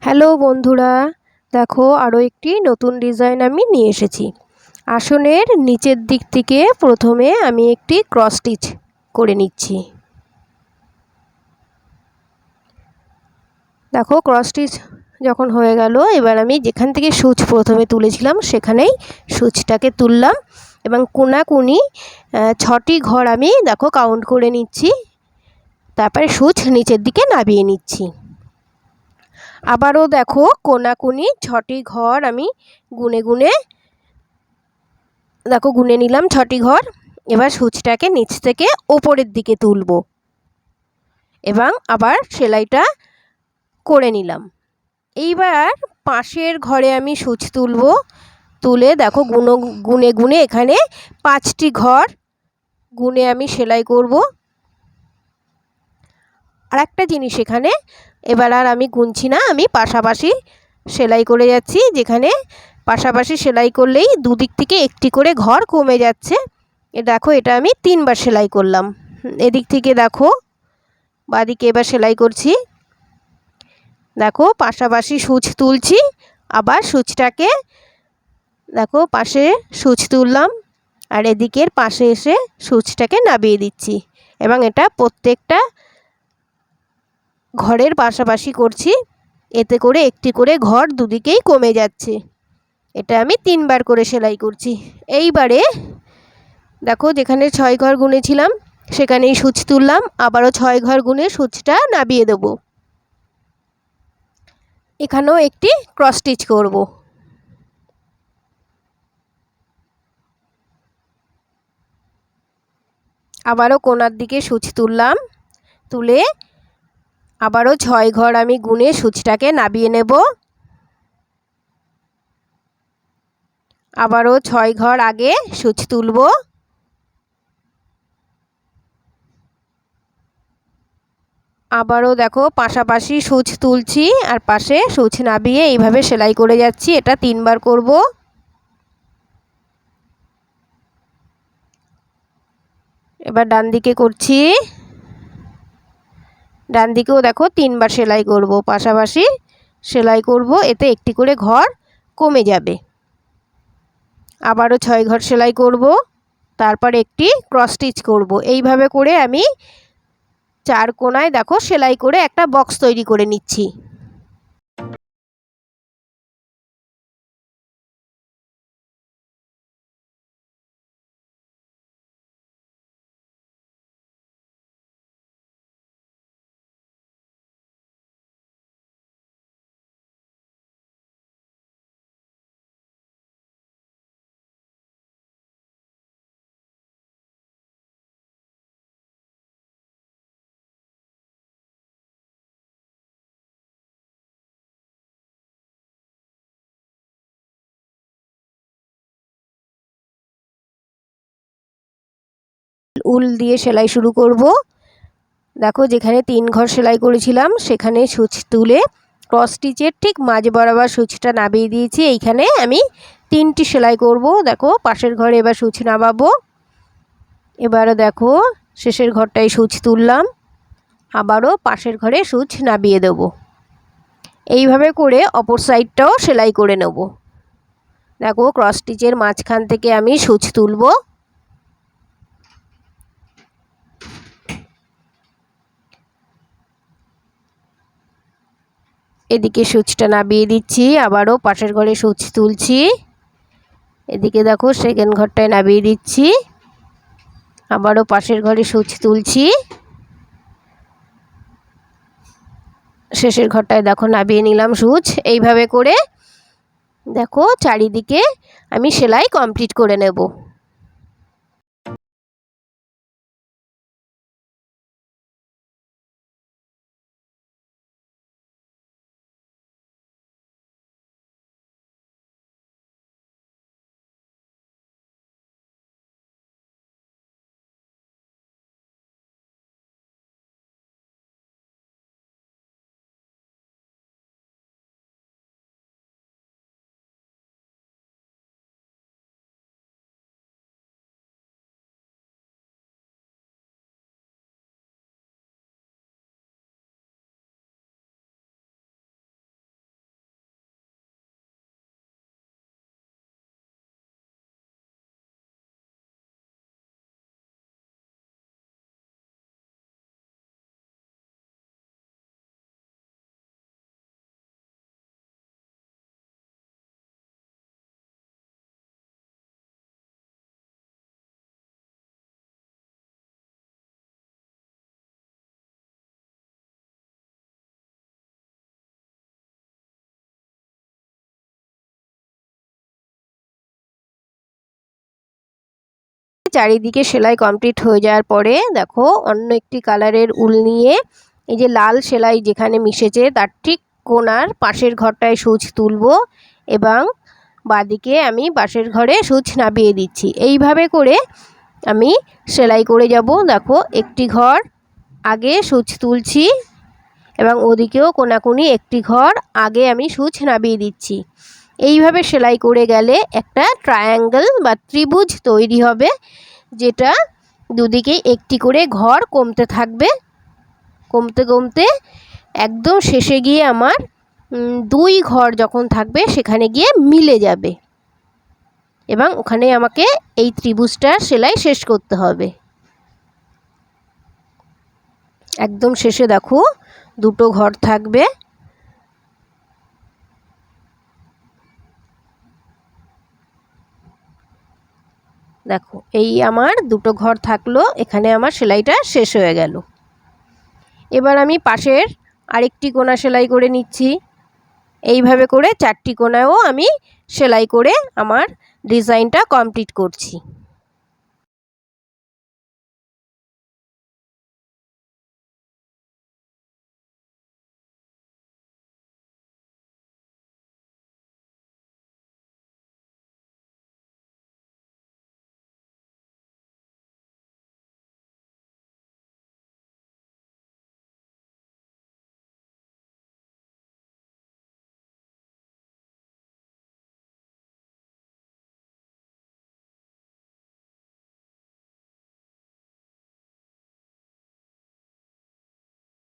Hello বন্ধুরা, দেখো আরও একটি নতুন ডিজাইন আমি নিয়ে এসেছি। আসনের নিচের দিক থেকে প্রথমে আমি একটি ক্রস স্টিচ করে নিচ্ছি। দেখো ক্রস স্টিচ যখন হয়ে গেল, এবার আমি যেখান থেকে সূচ প্রথমে তুলেছিলাম সেখানেই সূচটাকে তুললাম এবং কোনাকুনি 6টি ঘর আমি দেখো কাউন্ট করে নিচ্ছি। তারপরে সূচ নিচের দিকে নামিয়ে নিচ্ছি। আবারও দেখো কোনাকুনি 6টি ঘর আমি গুনে গুনে দেখো গুনে নিলাম 6টি ঘর। এবার সূচটাকে নিচ থেকে ওপরের দিকে তুলব এবং আবার সেলাইটা করে নিলাম। এইবার পাশের ঘরে আমি সূচ তুলব, তুলে দেখো গুনে গুনে এখানে 5টি ঘর গুনে আমি সেলাই করব। আর একটা জিনিস এখানে এবার আর আমি গুনছি না, আমি পাশাপাশি সেলাই করে যাচ্ছি। যেখানে পাশাপাশি সেলাই করলেই দুদিক থেকে একটি করে ঘর কমে যাচ্ছে। দেখো এটা আমি 3বার সেলাই করলাম। এদিক থেকে দেখো বাদিকে এবার সেলাই করছি। দেখো পাশাপাশি সূচ তুলছি, আবার সূচটাকে দেখো পাশে সূচ তুললাম আর এদিকের পাশে এসে সূচটাকে নামিয়ে দিচ্ছি এবং এটা প্রত্যেকটা ঘরের পাশাপাশি করছি। এতে করে একটি করে ঘর দুদিকেই কমে যাচ্ছে। এটা আমি 3বার করে সেলাই করছি। এইবারে দেখো যেখানে 6 ঘর গুনেছিলাম সেখানেই সূচ তুললাম, আবারও 6 ঘর গুনে সূচটা নামিয়ে দেব। এখানেও একটি ক্রস স্টিচ করব। আবারও কোণার দিকে সূচ তুললাম, তুলে আবারও 6 ঘর আমি গুনে সূচটাকে নামিয়ে নেব। আবারও 6 ঘর আগে সূচ তুলব, আবারও দেখো পাশাপাশি সূচ তুলছি আর পাশে সূচ নামিয়ে এইভাবে সেলাই করে যাচ্ছি। এটা 3বার করব। এবার ডান দিকে করছি, ডান দিকেও দেখো 3বার সেলাই করব, পাশাপাশি সেলাই করব, এতে একটি করে ঘর কমে যাবে। আবারও 6 ঘর সেলাই করব, তারপর একটি ক্রস স্টিচ করব। এইভাবে করে আমি 4 কোণায় দেখো সেলাই করে একটা বক্স তৈরি করে নিচ্ছি। উল দিয়ে সেলাই শুরু করব। দেখো যেখানে 3 ঘর সেলাই করেছিলাম সেখানে সূচ তুলে ক্রস স্টিচের ঠিক মাঝ বরাবর সূচটা নামিয়ে দিয়েছি। এইখানে আমি 3টি সেলাই করব। দেখো পাশের ঘরে এবার সূচ নামাবো। এবারে দেখো শেষের ঘরটায় সূচ তুললাম, আবারও পাশের ঘরে সূচ নামিয়ে দেব। এইভাবে করে অপর সাইডটাও সেলাই করে নেব। দেখো ক্রস স্টিচের মাঝখান থেকে আমি সূচ তুলব, এদিকে সূচটা নামিয়ে দিচ্ছি, আবারও পাশের ঘরে সূচ তুলছি। এদিকে দেখো সেকেন্ড ঘরটায় নামিয়ে দিচ্ছি, আবারও পাশের ঘরে সূচ তুলছি, শেষের ঘরটায় দেখো নামিয়ে নিলাম সূচ। এইভাবে করে দেখো চারিদিকে আমি সেলাই কমপ্লিট করে নেব। চারিদিকে সেলাই কমপ্লিট হয়ে যাওয়ার পরে দেখো অন্য একটি কালারের উল নিয়ে এই যে লাল সেলাই যেখানে মিশেছে তার ঠিক কোণার পাশের ঘরটায় সূচ তুলব এবং বাঁদিকে আমি পাশের ঘরে সূচ নামিয়ে দিচ্ছি। এইভাবে করে আমি সেলাই করে যাব। দেখো একটি ঘর আগে সূচ তুলছি এবং ওদিকেও কোনাকুনি একটি ঘর আগে আমি সূচ নামিয়ে দিচ্ছি। এইভাবে সেলাই করে গেলে একটা ট্রায়াঙ্গেল বা ত্রিভুজ তৈরি হবে, যেটা দুদিকে একটি করে ঘর কমতে থাকবে। কমতে কমতে একদম শেষে গিয়ে আমার 2 ঘর যখন থাকবে সেখানে গিয়ে মিলে যাবে এবং ওখানে আমাকে এই ত্রিভুজটার সেলাই শেষ করতে হবে। একদম শেষে দেখো 2টো ঘর থাকবে। দেখো এই আমার 2টো ঘর থাকলো, এখানে আমার সেলাইটা শেষ হয়ে গেল। এবার আমি পাশের আরেকটি কোণা সেলাই করে নিচ্ছি। এইভাবে করে 4টি কোণাও আমি সেলাই করে আমার ডিজাইনটা কমপ্লিট করছি।